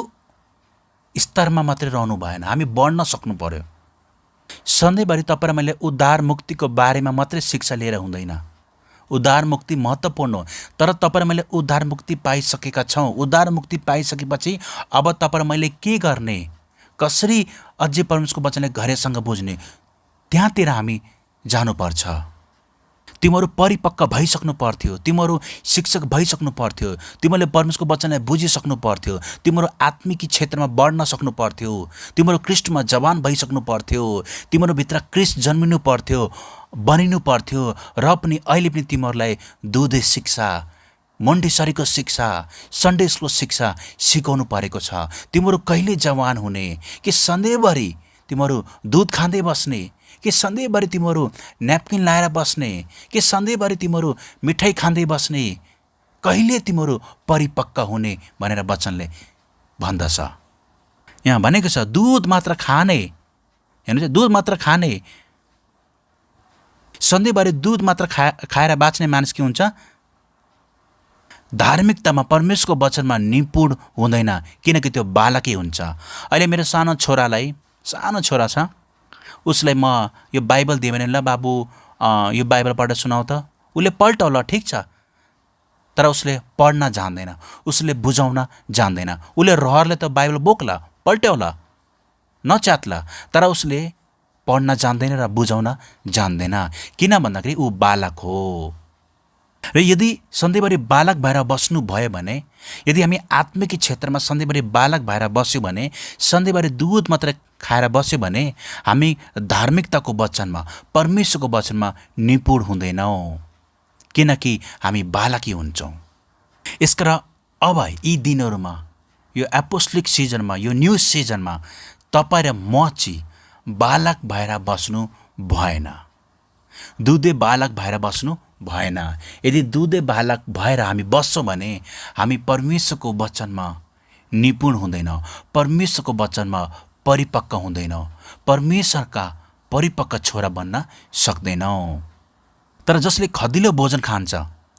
स्तरमा मात्रै रहनु भएन, हामी बढ्न सक्नु पर्यो। सधैँभरि तपाईँ र मैले उद्धार मुक्तिको बारेमा मात्रै शिक्षा लिएर हुँदैन। उद्धार मुक्ति महत्त्वपूर्ण हो, तर तपाईँ र मैले उद्धार मुक्ति पाइसकेका छौँ। उद्धार मुक्ति पाइसकेपछि अब तपाईँ र मैले के गर्ने, कसरी अझै परमेश्वरको वचनले घरेसँग बुझ्ने, त्यहाँतिर हामी जानुपर्छ। तिमीहरू परिपक्व भइसक्नु पर्थ्यो, तिमीहरू शिक्षक भइसक्नु पर्थ्यो, तिमीहरूले परमेश्वरको वचनलाई बुझिसक्नु पर्थ्यो, तिमीहरू आत्मिकी क्षेत्रमा बढ्न सक्नु पर्थ्यो, तिमीहरू क्रिस्टमा जवान भइसक्नु पर्थ्यो, तिमीहरूभित्र क्रिस्ट जन्मिनु पर्थ्यो, बनिनु पर्थ्यो। र पनि अहिले पनि तिमीहरूलाई दुधे शिक्षा, मोन्टेसरीको शिक्षा, सन्डे स्कुलको शिक्षा सिकाउनु परेको छ। तिमीहरू कहिले जवान हुने, कि सधैँभरि तिमीहरू दुध खाँदै बस्ने, कि सधैँभरि तिमीहरू न्यापकिन लाएर बस्ने, कि सधैँभरि तिमीहरू मिठाई खाँदै बस्ने, कहिले तिमीहरू परिपक्व हुने भनेर वचनले भन्दछ। यहाँ भनेको छ दुध मात्र खाने, हेर्नुहोस्, दुध मात्र खाने, सधैँभरि दुध मात्र खाएर बाँच्ने मानिस के हुन्छ? धार्मिकतामा परमेश्वरको वचनमा निपुण हुँदैन, किनकि त्यो बालकै हुन्छ। अहिले मेरो सानो छोरा छ, उसलाई म यो बाइबल दिएँ भने, ल बाबु यो बाइबल पढेर सुनाऊ त, उसले पल्टाउ, ल ठिक छ, तर उसले पढ्न जान्दैन, उसले बुझाउन जान्दैन। उसले रहरले त बाइबल बोक्ला, पल्ट्याउला, नच्यात्ला, तर उसले पढ्न जान्दैन र बुझाउन जान्दैन। किन भन्दाखेरि ऊ बालक हो। र यदि सधैँभरि बालक भएर बस्नु भयो भने, यदि हामी आत्मिक क्षेत्रमा सधैँभरि बालक भएर बस्यौँ भने, सधैँभरि दुध मात्र खाएर बस्यो भने हामी धार्मिकताको वचनमा, परमेश्वरको वचनमा निपुण हुँदैनौँ, किनकि हामी बालकै हुन्छौँ। यसकारण अब यी दिनहरूमा, यो एपोस्टोलिक सिजनमा, यो न्यू सिजनमा तपाईँ र म चाहिँ बालक भएर बस्नु भएन, दुधे बालक भएर बस्नु भएन। यदि दुधे बालक भएर हामी बस्छौँ भने हामी परमेश्वरको वचनमा निपुण हुँदैनौ, परमेश्वरको वचनमा परिपक्व हुँदैनौ, परमेश्वरका परिपक्व छोरा बन्न सक्दैनौ। तर जसले खदिलो भोजन खान्छ,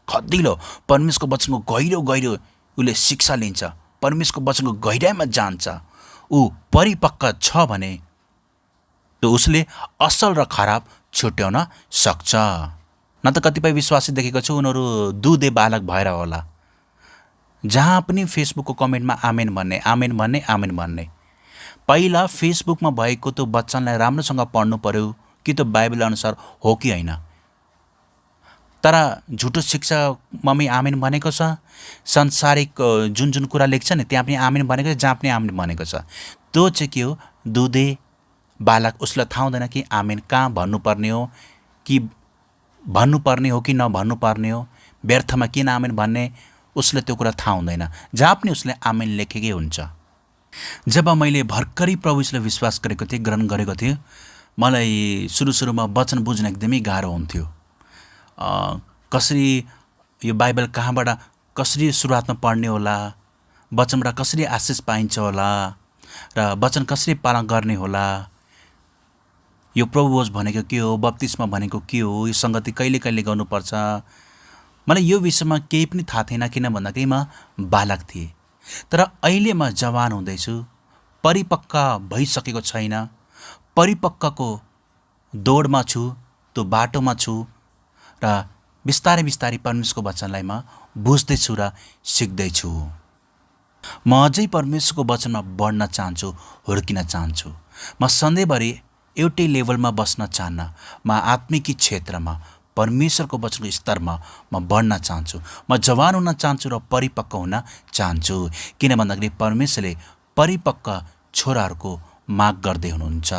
खदिलो परमेश्वरको वचनको गहिरो गहिरो उसले शिक्षा लिन्छ, परमेश्वरको वचनको गहिराइमा जान्छ, ऊ परिपक्व छ भने त उसले असल र खराब छुट्याउन सक्छ। न त कतिपय विश्वासी देखेको छु उनीहरू दुधे बालक भएर होला, जहाँ पनि फेसबुकको कमेन्टमा आमेन भन्ने आमेन भन्ने आमेन भन्ने। पहिला फेसबुकमा भएको त्यो वचनलाई राम्रोसँग पढ्नु पर्यो कि त्यो बाइबल अनुसार हो कि होइन। तर झुटो शिक्षामा पनि आमेन भनेको छ, संसारिक जुन जुन कुरा लेख्छ नि त्यहाँ पनि आमेन भनेको छ, जहाँ पनि आमेन भनेको छ। त्यो चाहिँ के हो, दुधे बालक, उसलाई थाहा हुँदैन कि आमेन कहाँ भन्नुपर्ने हो, कि भन्नुपर्ने हो कि नभन्नुपर्ने हो, व्यर्थमा किन आमेन भन्ने उसले त्यो कुरा थाहा हुँदैन, जहाँ पनि उसले आमेन लेखेकै हुन्छ। जब मैले भर्खरै प्रभु यीशुलाई विश्वास गरेको थिएँ, ग्रहण गरेको थिएँ, मलाई सुरुमा वचन बुझ्न एकदमै गाह्रो हुन्थ्यो। कसरी यो बाइबल कहाँबाट कसरी सुरुवातमा पढ्ने होला, वचनबाट कसरी आशिष पाइन्छ होला, र वचन कसरी पालन गर्ने होला, यो प्रभुभोज भनेको के हो, बप्तिस्मा भनेको के हो, यो सङ्गति कहिले कहिले गर्नुपर्छ, मलाई यो विषयमा केही पनि थाहा थिएन। किन भन्दाखेरि म बालक थिएँ। तर अहिले म जवान हुँदैछु, परिपक्व भइसकेको छैन, परिपक्वको दौडमा छु, त्यो बाटोमा छु, र बिस्तारै बिस्तारै परमेश्वरको वचनलाई म बुझ्दैछु र सिक्दैछु। म अझै परमेश्वरको वचनमा बढ्न चाहन्छु, हुर्किन चाहन्छु। म सधैँभरि एउटै लेभलमा बस्न चाहन्न, म आत्मिक क्षेत्रमा परमेश्वरको वचनको स्तरमा म बढ्न चाहन्छु। म जवान हुन चाहन्छु र परिपक्व हुन चाहन्छु। किन भन्दाखेरि परमेश्वरले परिपक्व छोराहरूको माग गर्दै हुनुहुन्छ।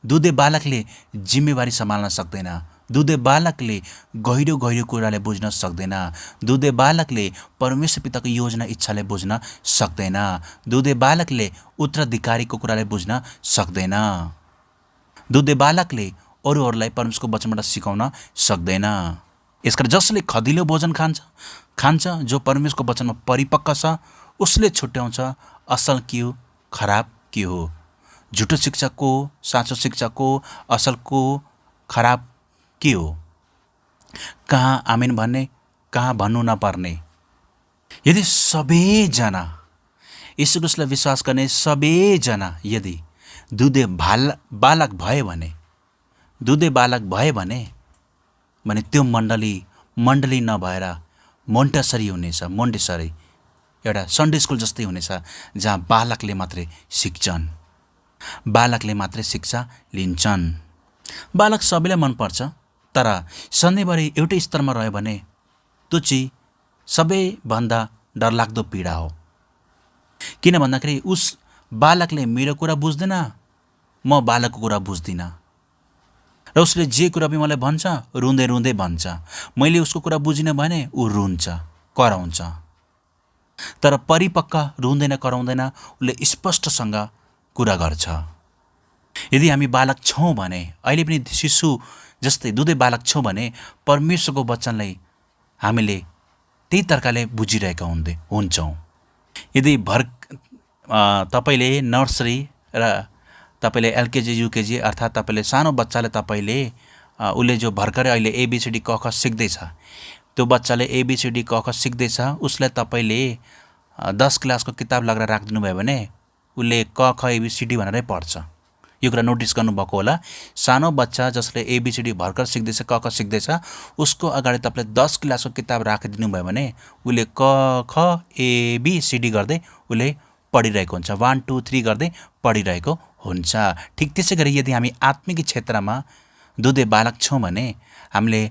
दुधे बालकले जिम्मेवारी सम्हाल्न सक्दैन, दुधे बालकले गहिरो गहिरो कुरालाई बुझ्न सक्दैन, दुधे बालकले परमेश्वर पिताको योजना इच्छालाई बुझ्न सक्दैन, दुधे बालकले उत्तराधिकारीको कुरालाई बुझ्न सक्दैन, दुधे बालकले अरूहरूलाई परमेश्वरको वचनबाट सिकाउन सक्दैन। यसकारण जसले खदिलो भोजन खान्छ, जो परमेश्वरको वचनमा परिपक्व छ, उसले छुट्याउँछ असल के हो, खराब के हो, झुटो शिक्षा को, साँचो शिक्षा को, असल को, खराब के हो, कहाँ आमेन भन्ने, कहाँ भन्नु नपर्ने। यदि सबैजना यीशु ख्रीष्टलाई विश्वास गर्ने सबैजना यदि दुधे बालक भए भने त्यो मण्डली नभएर मोन्टेसरी हुनेछ। मोन्टेसरी एउटा सन्डे स्कुल जस्तै हुनेछ, जहाँ बालकले मात्रै सिक्छन्, बालकले मात्रै शिक्षा लिन्छन्। बालक सबैलाई मनपर्छ, तर सधैँभरि एउटै स्तरमा रह्यो भने त्यो चाहिँ सबैभन्दा डरलाग्दो पीडा हो। किन भन्दाखेरि उस बालकले मेरो कुरा बुझ्दैन, म बालकको कुरा बुझ्दिनँ, र उसले जे कुरा पनि मलाई भन्छ रुँदै रुँदै भन्छ। मैले उसको कुरा बुझिनँ भने ऊ रुन्छ, कराउँछ। तर परिपक्व रुँदैन, कराउँदैन, उसले स्पष्टसँग कुरा गर्छ। यदि हामी बालक छौँ भने, अहिले पनि शिशु जस्तै दुधे बालक छौँ भने परमेश्वरको वचनलाई हामीले त्यही तरिकाले बुझिरहेका हुन्छौँ। यदि तपाईँले नर्सरी र तपाईँले एलकेजी युकेजी अर्थात् तपाईँले सानो बच्चाले उसले जो भर्खरै अहिले एबिसिडी क ख सिक्दैछ, त्यो बच्चाले एबिसिडी क ख सिक्दैछ, उसलाई तपाईँले 10 क्लासको किताब लगेर राखिदिनु भयो भने उसले क ख एबिसिडी भनेरै पढ्छ। यो कुरा नोटिस गर्नुभएको होला। सानो बच्चा जसले एबिसिडी भर्खर सिक्दैछ, क ख सिक्दैछ, उसको अगाडि तपाईँले 10 क्लासको किताब राखिदिनु भयो भने उसले क ख एबिसिडी गर्दै उसले पढिरहेको हुन्छ, 1 2 3 गर्दै पढिरहेको हुन्छ। ठिक त्यसै गरी यदि हामी आत्मिक क्षेत्रमा दुधे बालक छौँ भने हामीले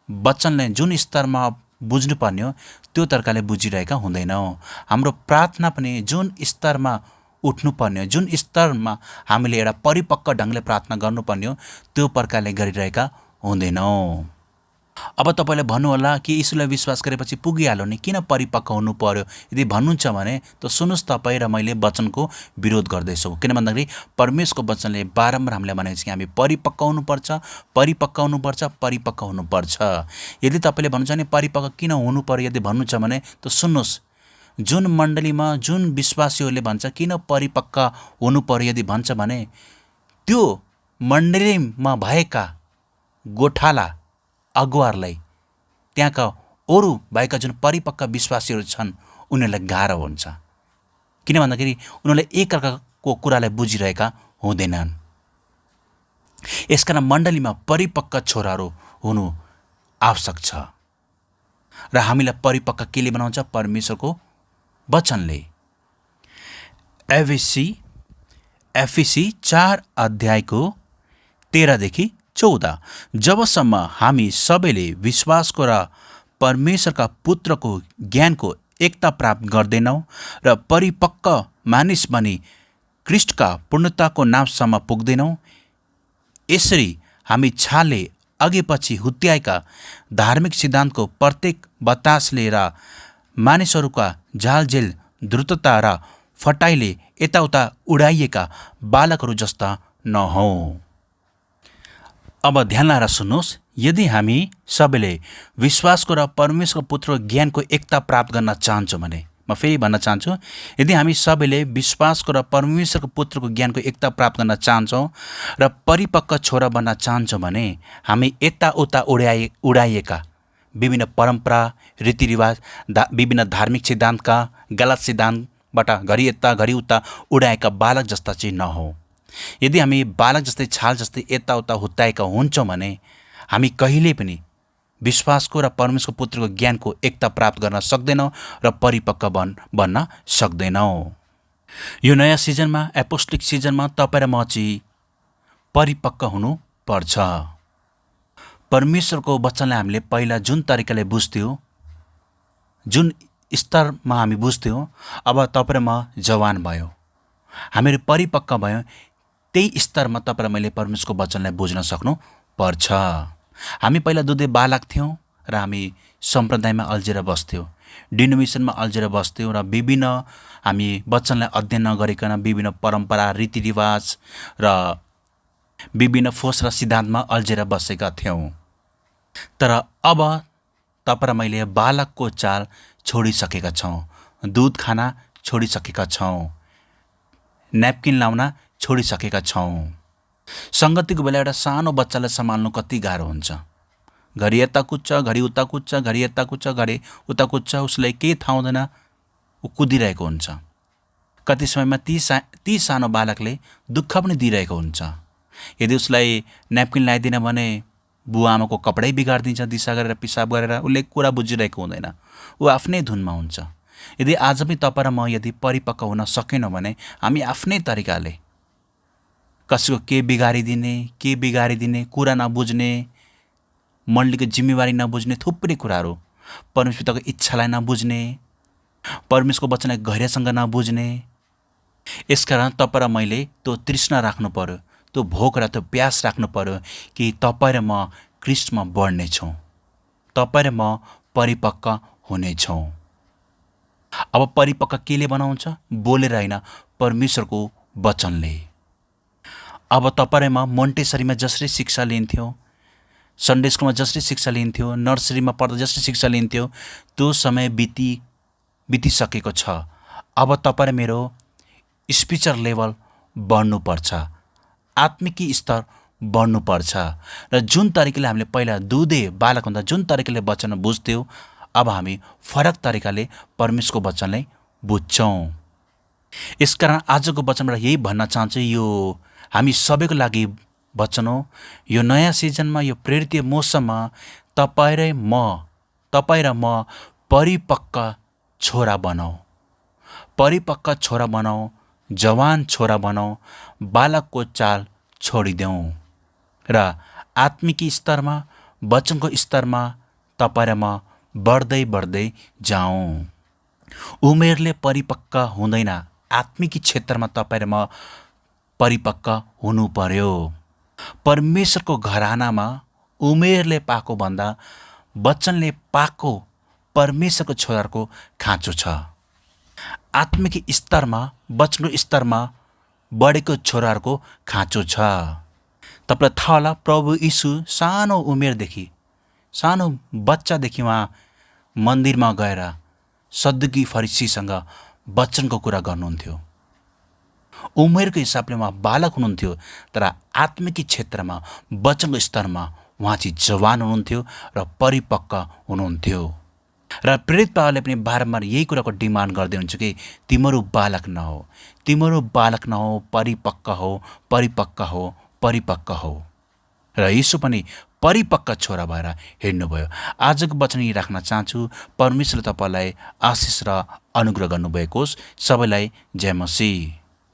वचनलाई जुन स्तरमा बुझ्नुपर्ने हो त्यो तरिकाले बुझिरहेका हुँदैनौँ। हाम्रो प्रार्थना पनि जुन स्तरमा उठ्नुपर्ने हो, जुन स्तरमा हामीले एउटा परिपक्व ढङ्गले प्रार्थना गर्नुपर्ने हो त्यो प्रकारले गरिरहेका हुँदैनौँ। अब तपाईँले भन्नुहोला कि यीशुलाई विश्वास गरेपछि पुगिहाल्यो नि, किन परिपक्व हुनु पर्यो? यदि भन्नुहुन्छ भने त सुन्नुहोस्, तपाईँ र मैले वचनको विरोध गर्दैछौँ। किन भन्दाखेरि परमेश्वरको वचनले बारम्बार हामीलाई भनेको छ कि हामी परिपक्व हुनुपर्छ, परिपक्व हुनुपर्छ, परिपक्व हुनुपर्छ। यदि तपाईँले भन्नुहुन्छ भने परिपक्व किन हुनु पर्यो यदि भन्नुहुन्छ भने त सुन्नुहोस्, जुन मण्डलीमा जुन विश्वासीहरूले भन्छ किन परिपक्व हुनु पर्यो यदि भन्छ भने त्यो मण्डलीमा भएका गोठाला अगुवाहरूलाई त्यहाँका अरू भएका जुन परिपक्व विश्वासीहरू छन् उनीहरूलाई गाह्रो हुन्छ। किन भन्दाखेरि उनीहरूले एकअर्काको कुरालाई बुझिरहेका हुँदैनन्। यसकारण मण्डलीमा परिपक्व छोराहरू हुनु आवश्यक छ र हामीलाई परिपक्व केले बनाउँछ? परमेश्वरको वचनले। एफिसी 4 अध्यायको 13 - 14 जबसम्म हामी सबैले विश्वासको र परमेश्वरका पुत्रको ज्ञानको एकता प्राप्त गर्दैनौँ र परिपक्व मानिस बनी ख्रीष्टका पूर्णताको नामसम्म पुग्दैनौँ, यसरी हामी छाले अघि पछि हुत्याएका धार्मिक सिद्धान्तको प्रत्येक बतासले र मानिसहरूका झालझेल द्रुतता र फटाइले यताउता उडाइएका बालकहरू जस्ता नहौँ। अब ध्यान लाएर सुन्नुहोस्, यदि हामी सबैले विश्वासको र परमेश्वरको पुत्रको ज्ञानको एकता प्राप्त गर्न चाहन्छौँ भने, म फेरि भन्न चाहन्छु, यदि हामी सबैले विश्वासको र परमेश्वरको पुत्रको ज्ञानको एकता प्राप्त गर्न चाहन्छौँ र परिपक्व छोरा बन्न चाहन्छौँ भने हामी यताउता उडाइएका विभिन्न परम्परा, रीतिरिवाज, विभिन्न धार्मिक सिद्धान्तका गलत सिद्धान्तबाट घरि यता घरि उता उडाएका बालक जस्ता चाहिँ नहौँ। यदि हामी बालक जस्तै छाल जस्तै यताउता हुत्ताएका हुन्छौँ भने हामी कहिल्यै पनि विश्वासको र परमेश्वरको पुत्रको ज्ञानको एकता प्राप्त गर्न सक्दैनौँ र परिपक्व बन्न सक्दैनौँ। यो नयाँ सिजनमा, एपोस्टोलिक सिजनमा तपाईँ र म चाहिँ परिपक्व हुनुपर्छ। परमेश्वरको वचनलाई हामीले पहिला जुन तरिकाले बुझ्थ्यौँ, जुन स्तरमा हामी बुझ्थ्यौँ, अब तपाईँ र म जवान भयो, हामीहरू परिपक्व भयो, त्यही स्तरमा तपाईँ र मैले परमेश्वरको वचनलाई बुझ्न सक्नुपर्छ। हामी पहिला दुधे बालक थियौँ र हामी सम्प्रदायमा अल्झेर बस्थ्यौँ, डिनोमिनेसनमा अल्झेर बस्थ्यौँ र विभिन्न हामी वचनलाई अध्ययन नगरिकन विभिन्न परम्परा, रीतिरिवाज र विभिन्न फोस र सिद्धान्तमा अल्झेर बसेका थियौँ। तर अब तपाईँ र मैले बालकको चाल छोडिसकेका छौँ, दुध खाना छोडिसकेका छौँ, न्यापकिन लाउन छोडिसकेका छौँ। सङ्गतिको बेला एउटा सानो बच्चालाई सम्हाल्नु कति गाह्रो हुन्छ। घरि यता कुद्छ, घरि उता कुद्छ, घरि यता कुद्छ, घरि उता कुद्छ, उसलाई केही थाहा हुँदैन, ऊ कुदिरहेको हुन्छ। कति समयमा ती सानो बालकले दुःख पनि दिइरहेको हुन्छ। यदि उसलाई न्यापकिन लगाइदिन भने बुवा आमाको कपडै बिगारिदिन्छ, दिशा गरेर पिसाब गरेर, उसले कुरा बुझिरहेको हुँदैन, ऊ आफ्नै धुनमा हुन्छ। यदि आज पनि तपाईँ र म यदि परिपक्व हुन सकेनौँ भने हामी आफ्नै तरिकाले कसैको के बिगारिदिने, कुरा नबुझ्ने, मण्डलीको जिम्मेवारी नबुझ्ने, थुप्रै कुराहरू, परमेश्वरको इच्छालाई नबुझ्ने, परमेश्वरको वचनलाई गहिरासँग नबुझ्ने। यसकारण तपाईँ र मैले त्यो तृष्णा राख्नु पर्यो, त्यो भोक र त्यो प्यास राख्नु पर्यो कि तपाईँ र म ख्रीष्टमा बढ्नेछौँ, तपाईँ र म परिपक्व हुनेछौँ। अब परिपक्व केले बनाउँछ? बोलेर होइन, परमेश्वरको वचनले। अब तपाईँ र म मोन्टेसरीमा जसरी शिक्षा लिन्थ्यौँ, सन्डे स्कुलमा जसरी शिक्षा लिन्थ्यो, नर्सरीमा पढ्दा जसरी शिक्षा लिन्थ्यो, त्यो समय बितिसकेको छ। अब तपाईँ र मेरो स्पिरिचुअल लेभल बढ्नुपर्छ, आत्मिकी स्तर बढ्नुपर्छ र जुन तरिकाले हामीले पहिला दुधे बालक हुँदा जुन तरिकाले वचन बुझ्थ्यौँ, अब हामी फरक तरिकाले परमेश्वरको वचनलाई बुझ्छौँ। यसकारण आजको वचनबाट यही भन्न चाहन्छु, यो हामी सबैको लागि वचन हो। यो नयाँ सिजनमा, यो प्रेरित मौसममा तपाईँ र म परिपक्व छोरा बनाऊ, परिपक्व छोरा बनाऊ, जवान छोरा बनाऊ, बालकको चाल छोडिदेऊ र आत्मिकी स्तरमा, वचनको स्तरमा तपाईँ र म बढ्दै जाउँ। उमेरले परिपक्व हुँदैन, आत्मिकी क्षेत्रमा तपाईँ र म परिपक्व हुनु पर्यो। परमेश्वरको घरानामा उमेरले पाएको भन्दा वचनले पाएको परमेश्वरको छोराहरूको खाँचो छ। आत्मिक स्तरमा, वचनको स्तरमा बढेको छोराहरूको खाँचो छ। तपाईँलाई थाहा होला, प्रभु यीशु सानो बच्चादेखि उहाँ मन्दिरमा गएर सद्दुकी फरिसीसँग वचनको कुरा गर्नुहुन्थ्यो। उमेरको हिसाबले उहाँ बालक हुनुहुन्थ्यो, तर आत्मिक क्षेत्रमा वचनको स्तरमा उहाँ चाहिँ जवान हुनुहुन्थ्यो र परिपक्व हुनुहुन्थ्यो। र प्रेरित पावलले पनि बारम्बार यही कुराको डिमान्ड गर्दै हुन्छ कि तिम्रो बालक नहो, तिम्रो बालक नहो, परिपक्व हो, परिपक्व हो, परिपक्व हो। र यीशु पनि परिपक्व छोरा भएर हिँड्नुभयो। आजको वचन यही राख्न चाहन्छु। परमेश्वरले तपाईँलाई आशिष र अनुग्रह गर्नुभएको होस्। सबैलाई जय मसीह।